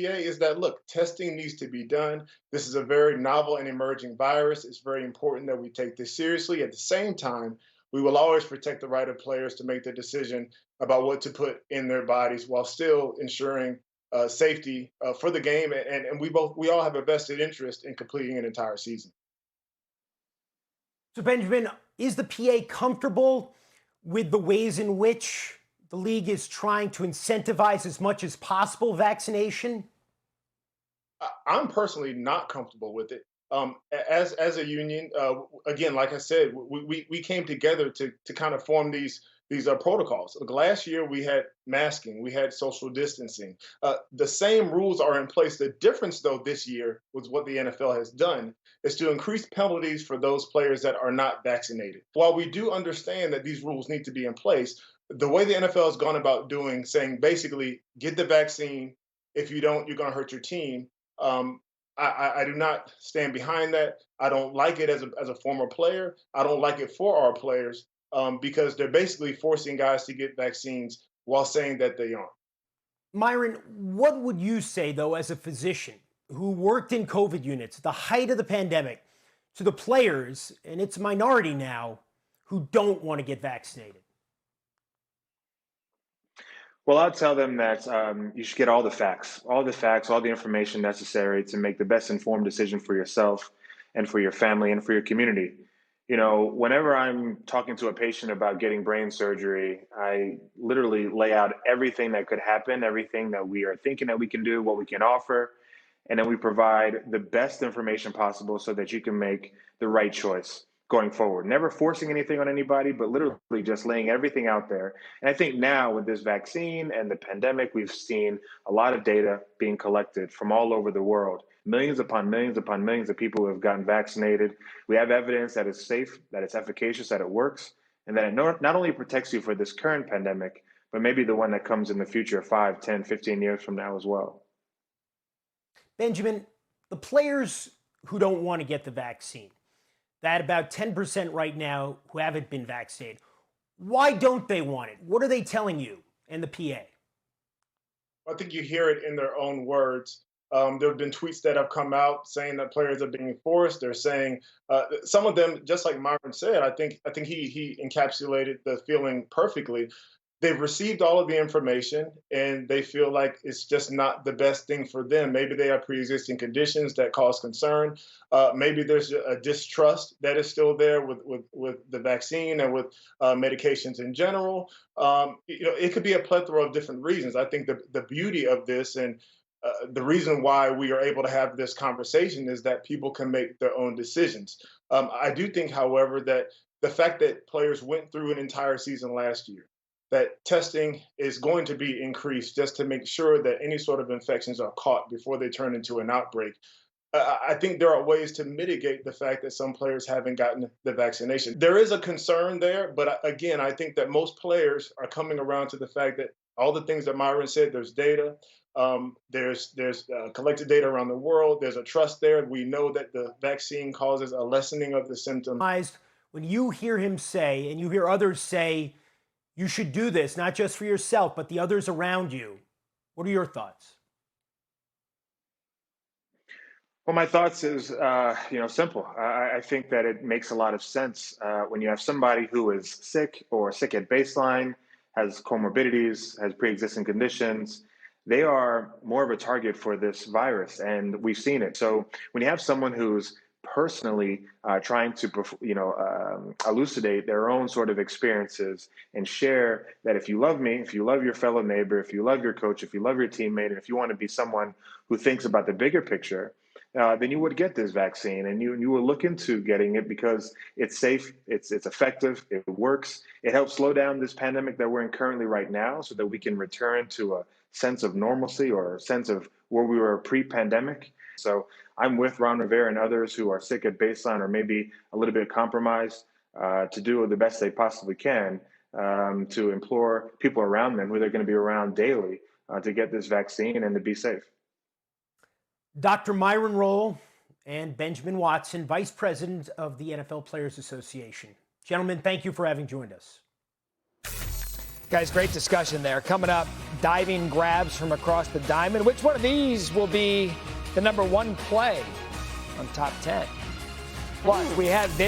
PA is that look, testing needs to be done. This is a very novel and emerging virus. It's very important that we take this seriously. At the same time, we will always protect the right of players to make the decision about what to put in their bodies while still ensuring safety for the game. And we all have a vested interest in completing an entire season. So, Benjamin, is the PA comfortable with the ways in which the league is trying to incentivize as much as possible vaccination? I'm personally not comfortable with it. As a union, again, like I said, we came together to kind of form these protocols. Like last year, we had masking, we had social distancing. The same rules are in place. The difference, though, this year with what the NFL has done is to increase penalties for those players that are not vaccinated. While we do understand that these rules need to be in place, the way the NFL has gone about doing, saying basically, get the vaccine. If you don't, you're going to hurt your team. Um, I do not stand behind that. I don't like it as a former player. I don't like it for our players because they're basically forcing guys to get vaccines while saying that they aren't. Myron, what would you say, though, as a physician who worked in COVID units at the height of the pandemic, to the players, and it's a minority now, who don't want to get vaccinated? Well, I'll tell them that you should get all the facts, all the information necessary to make the best informed decision for yourself and for your family and for your community. You know, whenever I'm talking to a patient about getting brain surgery, I literally lay out everything that could happen, everything that we are thinking that we can do, what we can offer, and then we provide the best information possible so that you can make the right choice going forward. Never forcing anything on anybody, but literally just laying everything out there. And I think now with this vaccine and the pandemic, we've seen a lot of data being collected from all over the world. Millions upon millions upon millions of people who have gotten vaccinated. We have evidence that it's safe, that it's efficacious, that it works, and that it not only protects you for this current pandemic, but maybe the one that comes in the future 5, 10, 15 years from now as well. Benjamin, the players who don't want to get the vaccine, that about 10% right now who haven't been vaccinated, why don't they want it? What are they telling you and the PA? I think you hear it in their own words. There have been tweets that have come out saying that players are being forced. They're saying some of them, just like Myron said, I think he encapsulated the feeling perfectly. They've received all of the information and they feel like it's just not the best thing for them. Maybe they have pre-existing conditions that cause concern. Maybe there's a distrust that is still there with the vaccine and with medications in general. It could be a plethora of different reasons. I think the beauty of this and the reason why we are able to have this conversation is that people can make their own decisions. I do think, however, that the fact that players went through an entire season last year, that testing is going to be increased just to make sure that any sort of infections are caught before they turn into an outbreak. I think there are ways to mitigate the fact that some players haven't gotten the vaccination. There is a concern there, but again, I think that most players are coming around to the fact that all the things that Myron said, there's data, there's collected data around the world, there's a trust there. We know that the vaccine causes a lessening of the symptoms. When you hear him say, and you hear others say, you should do this, not just for yourself, but the others around you, what are your thoughts? Well, my thoughts is, simple. I think that it makes a lot of sense when you have somebody who is sick or sick at baseline, has comorbidities, has pre-existing conditions. They are more of a target for this virus, and we've seen it. So when you have someone who's personally trying to, elucidate their own sort of experiences and share that if you love me, if you love your fellow neighbor, if you love your coach, if you love your teammate, and if you want to be someone who thinks about the bigger picture, then you would get this vaccine and you will look into getting it because it's safe, it's effective, it works. It helps slow down this pandemic that we're in currently right now so that we can return to a sense of normalcy or a sense of where we were pre-pandemic. So I'm with Ron Rivera and others who are sick at baseline or maybe a little bit compromised to do the best they possibly can to implore people around them who they're going to be around daily to get this vaccine and to be safe. Dr. Myron Rolle and Benjamin Watson, Vice President of the NFL Players Association. Gentlemen, thank you for having joined us. Guys, great discussion there. Coming up, diving grabs from across the diamond. Which one of these will be the #1 play on Top 10? Plus, we have video.